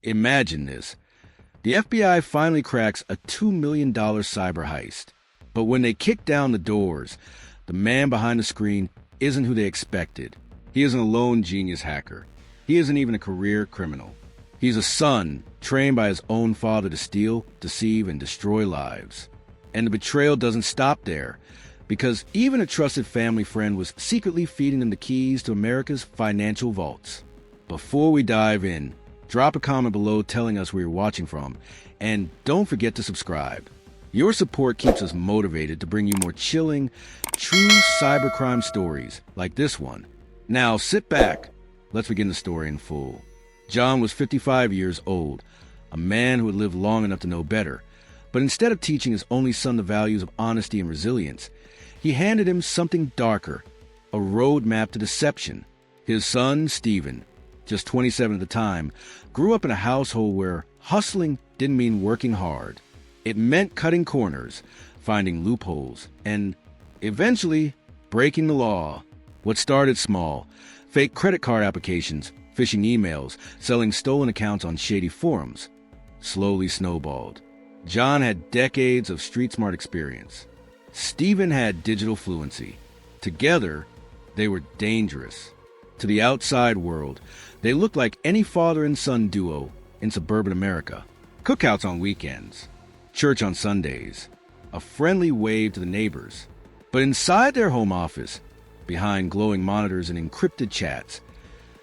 Imagine this. The FBI finally cracks a $2 million cyber heist. But when they kick down the doors, the man behind the screen isn't who they expected. He isn't a lone genius hacker. He isn't even a career criminal. He's a son trained by his own father to steal, deceive, and destroy lives. And the betrayal doesn't stop there, because even a trusted family friend was secretly feeding them the keys to America's financial vaults. Before we dive in, drop a comment below telling us where you're watching from, and don't forget to subscribe. Your support keeps us motivated to bring you more chilling, true cybercrime stories like this one. Now sit back. Let's begin the story in full. John was 55 years old, a man who had lived long enough to know better. But instead of teaching his only son the values of honesty and resilience, he handed him something darker, a roadmap to deception. His son, Stephen, just 27 at the time, grew up in a household where hustling didn't mean working hard. It meant cutting corners, finding loopholes, and eventually breaking the law. What started small, fake credit card applications, phishing emails, selling stolen accounts on shady forums, slowly snowballed. John had decades of street-smart experience. Stephen had digital fluency. Together, they were dangerous. To the outside world, they looked like any father and son duo in suburban America. Cookouts on weekends, church on Sundays, a friendly wave to the neighbors. But inside their home office, behind glowing monitors and encrypted chats,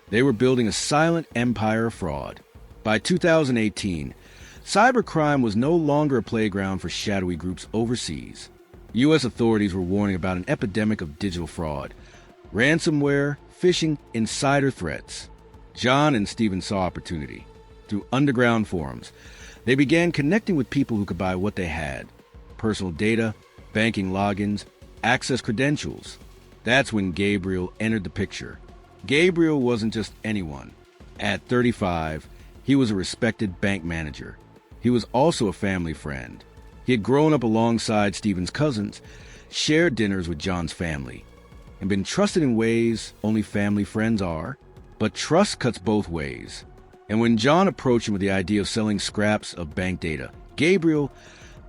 they were building a silent empire of fraud. By 2018, cybercrime was no longer a playground for shadowy groups overseas. U.S. authorities were warning about an epidemic of digital fraud, ransomware, phishing, insider threats. John and Stephen saw opportunity. Through underground forums, they began connecting with people who could buy what they had: personal data, banking logins, access credentials. That's when Gabriel entered the picture. Gabriel wasn't just anyone. At 35, he was a respected bank manager. He was also a family friend. He had grown up alongside Stephen's cousins, shared dinners with John's family, and been trusted in ways only family friends are. But trust cuts both ways. And when John approached him with the idea of selling scraps of bank data, Gabriel,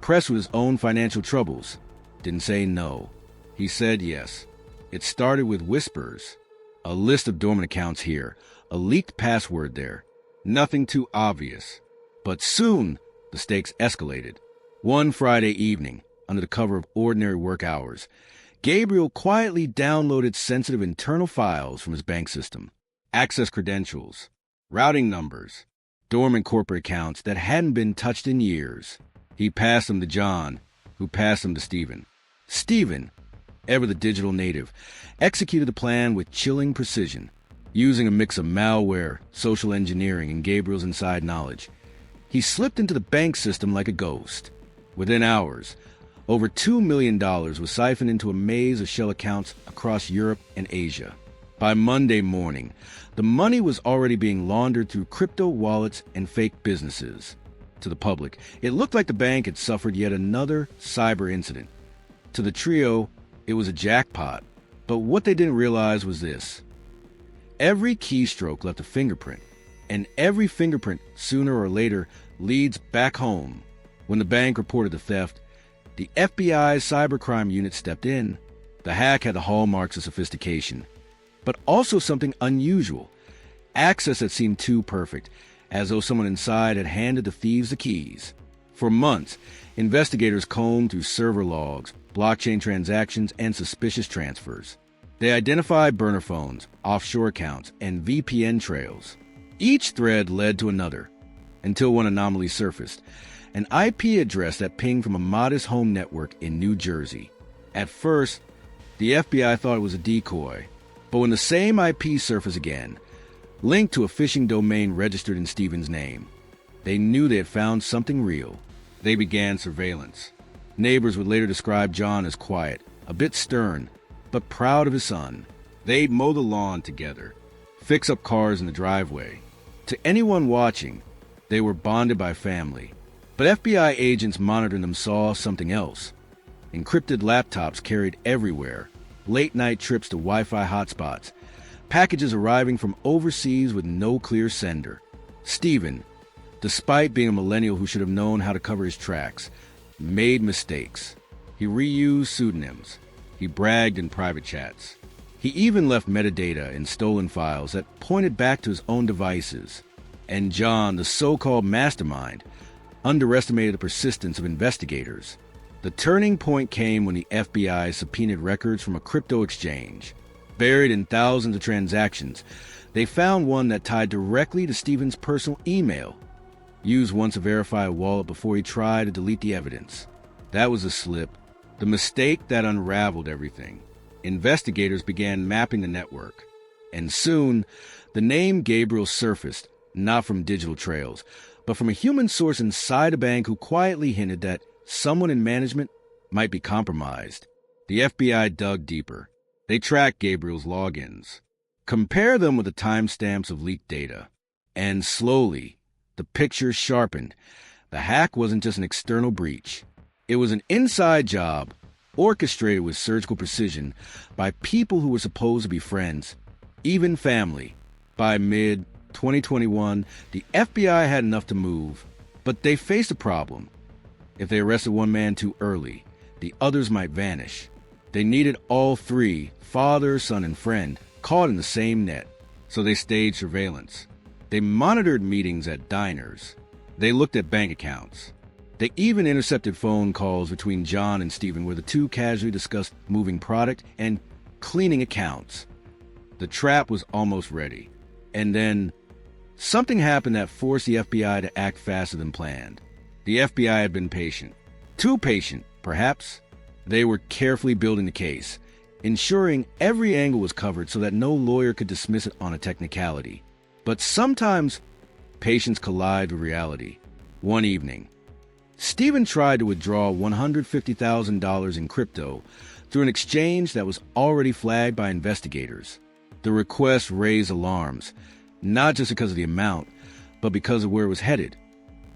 pressed with his own financial troubles, didn't say no. He said yes. It started with whispers. A list of dormant accounts here, a leaked password there. Nothing too obvious. But soon, the stakes escalated. One Friday evening, under the cover of ordinary work hours, Gabriel quietly downloaded sensitive internal files from his bank system. Access credentials, routing numbers, dormant corporate accounts that hadn't been touched in years. He passed them to John, who passed them to Stephen. Stephen, ever the digital native, executed the plan with chilling precision, using a mix of malware, social engineering, and Gabriel's inside knowledge. He slipped into the bank system like a ghost. Within hours, over $2 million was siphoned into a maze of shell accounts across Europe and Asia. By Monday morning, the money was already being laundered through crypto wallets and fake businesses. To the public, it looked like the bank had suffered yet another cyber incident. To the trio, it was a jackpot. But what they didn't realize was this: every keystroke left a fingerprint, and every fingerprint, sooner or later, leads back home. When the bank reported the theft, the FBI's cybercrime unit stepped in. The hack had the hallmarks of sophistication, but also something unusual: access that seemed too perfect, as though someone inside had handed the thieves the keys. For months, investigators combed through server logs, blockchain transactions, and suspicious transfers. They identified burner phones, offshore accounts, and VPN trails. Each thread led to another, until one anomaly surfaced: an IP address that pinged from a modest home network in New Jersey. At first, the FBI thought it was a decoy, but when the same IP surfaced again, linked to a phishing domain registered in Stephen's name, they knew they had found something real. They began surveillance. Neighbors would later describe John as quiet, a bit stern, but proud of his son. They'd mow the lawn together, fix up cars in the driveway. To anyone watching, they were bonded by family. But FBI agents monitoring them saw something else: encrypted laptops carried everywhere, late-night trips to Wi-Fi hotspots, packages arriving from overseas with no clear sender. Stephen, Despite being a millennial who should have known how to cover his tracks, made mistakes. He reused pseudonyms. He bragged in private chats. He even left metadata in stolen files that pointed back to his own devices. And John, the so-called mastermind, underestimated the persistence of investigators. The turning point came when the FBI subpoenaed records from a crypto exchange. Buried in thousands of transactions, they found one that tied directly to Stephen's personal email, used once to verify a wallet before he tried to delete the evidence. That was a slip, the mistake that unraveled everything. Investigators began mapping the network, and soon the name Gabriel surfaced, not from digital trails, but from a human source inside a bank who quietly hinted that someone in management might be compromised. The FBI dug deeper. They tracked Gabriel's logins. Compare them with the timestamps of leaked data. And slowly, the picture sharpened. The hack wasn't just an external breach. It was an inside job, orchestrated with surgical precision by people who were supposed to be friends, even family. By mid-2021, the FBI had enough to move, but they faced a problem. If they arrested one man too early, the others might vanish. They needed all three, father, son, and friend, caught in the same net. So they staged surveillance. They monitored meetings at diners. They looked at bank accounts. They even intercepted phone calls between John and Stephen where the two casually discussed moving product and cleaning accounts. The trap was almost ready. And then something happened that forced the FBI to act faster than planned. The FBI had been patient. Too patient, perhaps. They were carefully building the case, ensuring every angle was covered so that no lawyer could dismiss it on a technicality. But sometimes patience collides with reality. One evening, Stephen tried to withdraw $150,000 in crypto through an exchange that was already flagged by investigators. The request raised alarms, not just because of the amount, but because of where it was headed.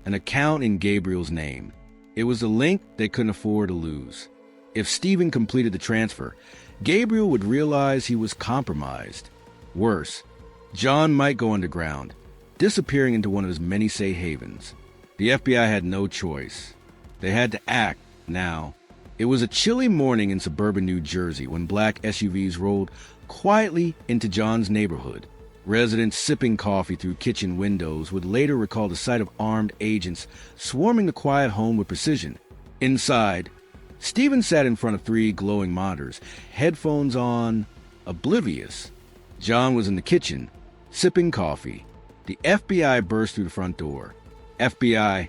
An account in Gabriel's name. It was a link they couldn't afford to lose. If Stephen completed the transfer, Gabriel would realize he was compromised. Worse, John might go underground, disappearing into one of his many safe havens. The FBI had no choice. They had to act now. It was a chilly morning in suburban New Jersey when black SUVs rolled quietly into John's neighborhood. Residents sipping coffee through kitchen windows would later recall the sight of armed agents swarming the quiet home with precision. Inside, Stephen sat in front of three glowing monitors, headphones on, oblivious. John was in the kitchen, sipping coffee. The FBI burst through the front door. FBI,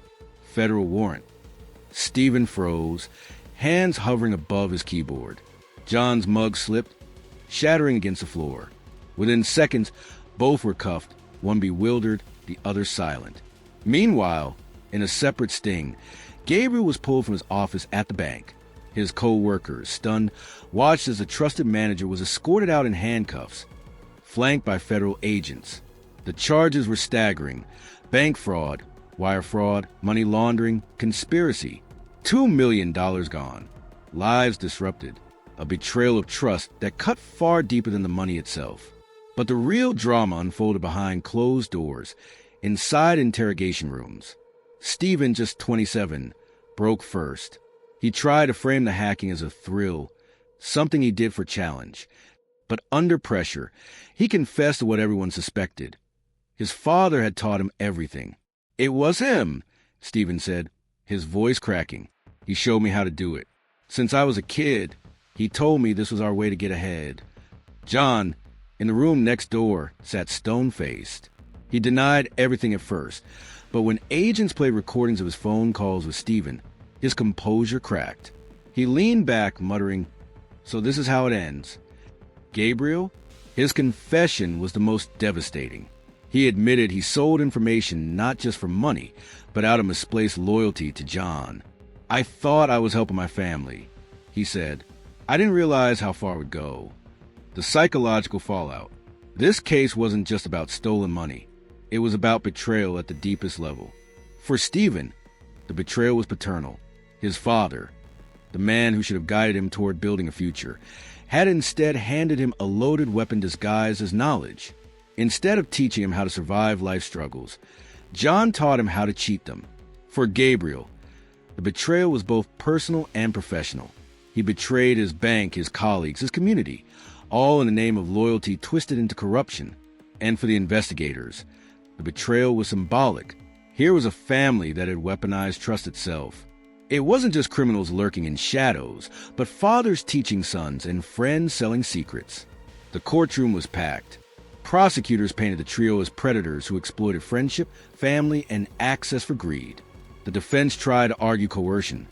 federal warrant. Stephen froze, hands hovering above his keyboard. John's mug slipped, shattering against the floor. Within seconds, both were cuffed, one bewildered, the other silent. Meanwhile, in a separate sting, Gabriel was pulled from his office at the bank. His co-workers, stunned, watched as the trusted manager was escorted out in handcuffs, flanked by federal agents. The charges were staggering: bank fraud, wire fraud, money laundering, conspiracy. $2 million gone. Lives disrupted. A betrayal of trust that cut far deeper than the money itself. But the real drama unfolded behind closed doors, inside interrogation rooms. Stephen, just 27, broke first. He tried to frame the hacking as a thrill, something he did for challenge. But under pressure, he confessed to what everyone suspected. His father had taught him everything. "It was him," Stephen said, his voice cracking. "He showed me how to do it. Since I was a kid, he told me this was our way to get ahead." John, in the room next door, sat stone-faced. He denied everything at first, but when agents played recordings of his phone calls with Stephen, his composure cracked. He leaned back, muttering, "So this is how it ends." Gabriel? His confession was the most devastating. He admitted he sold information not just for money, but out of misplaced loyalty to John. "I thought I was helping my family," he said. "I didn't realize how far it would go." The psychological fallout. This case wasn't just about stolen money. It was about betrayal at the deepest level. For Stephen, the betrayal was paternal. His father, the man who should have guided him toward building a future, had instead handed him a loaded weapon disguised as knowledge. Instead of teaching him how to survive life struggles, John taught him how to cheat them. For Gabriel, the betrayal was both personal and professional. He betrayed his bank, his colleagues, his community, all in the name of loyalty twisted into corruption. And for the investigators, the betrayal was symbolic. Here was a family that had weaponized trust itself. It wasn't just criminals lurking in shadows, but fathers teaching sons and friends selling secrets. The courtroom was packed. Prosecutors painted the trio as predators who exploited friendship, family, and access for greed. The defense tried to argue coercion,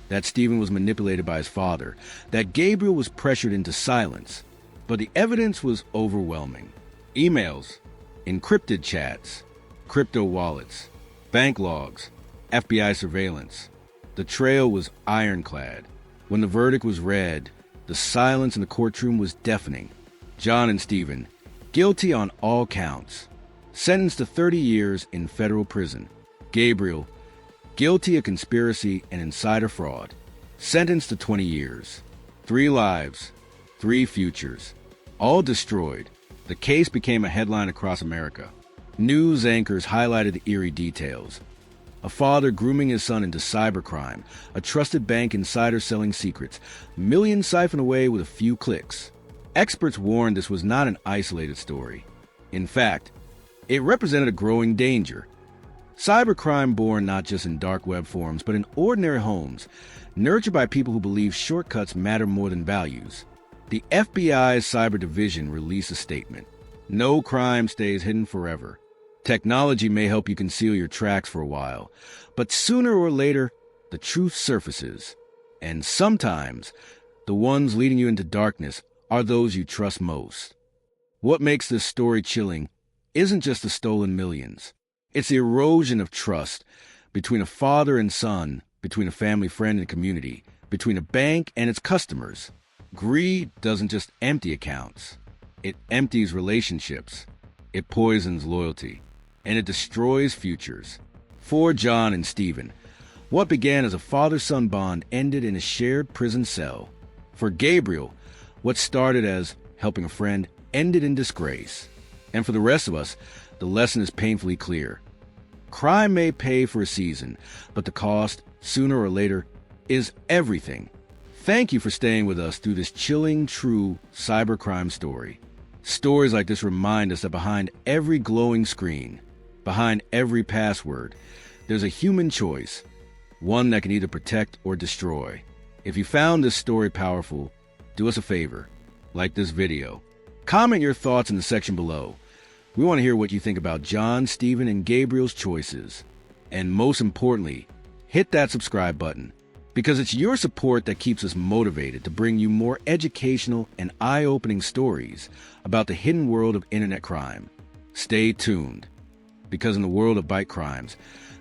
that Stephen was manipulated by his father, that Gabriel was pressured into silence. But the evidence was overwhelming. Emails, encrypted chats, crypto wallets, bank logs, FBI surveillance. The trail was ironclad. When the verdict was read, the silence in the courtroom was deafening. John and Stephen, guilty on all counts, sentenced to 30 years in federal prison. Gabriel, guilty of conspiracy and insider fraud, sentenced to 20 years. 3 lives, 3 futures, all destroyed. The case became a headline across America. News anchors highlighted the eerie details. A father grooming his son into cybercrime, a trusted bank insider selling secrets, millions siphoned away with a few clicks. Experts warned this was not an isolated story. In fact, it represented a growing danger. Cybercrime born not just in dark web forums, but in ordinary homes, nurtured by people who believe shortcuts matter more than values. The FBI's cyber division released a statement. No crime stays hidden forever. Technology may help you conceal your tracks for a while, but sooner or later, the truth surfaces. And sometimes, the ones leading you into darkness are those you trust most. What makes this story chilling isn't just the stolen millions. It's the erosion of trust between a father and son, between a family friend and community, between a bank and its customers. Greed doesn't just empty accounts. It empties relationships. It poisons loyalty. And it destroys futures. For John and Stephen, what began as a father-son bond ended in a shared prison cell. For Gabriel, what started as helping a friend ended in disgrace. And for the rest of us, the lesson is painfully clear. Crime may pay for a season, but the cost, sooner or later, is everything. Thank you for staying with us through this chilling, true cybercrime story. Stories like this remind us that behind every glowing screen, behind every password, there's a human choice, one that can either protect or destroy. If you found this story powerful, do us a favor, like this video. Comment your thoughts in the section below. We want to hear what you think about John, Stephen, and Gabriel's choices. And most importantly, hit that subscribe button, because it's your support that keeps us motivated to bring you more educational and eye-opening stories about the hidden world of internet crime. Stay tuned, because in the world of BYTE crimes,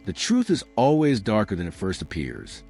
the truth is always darker than it first appears.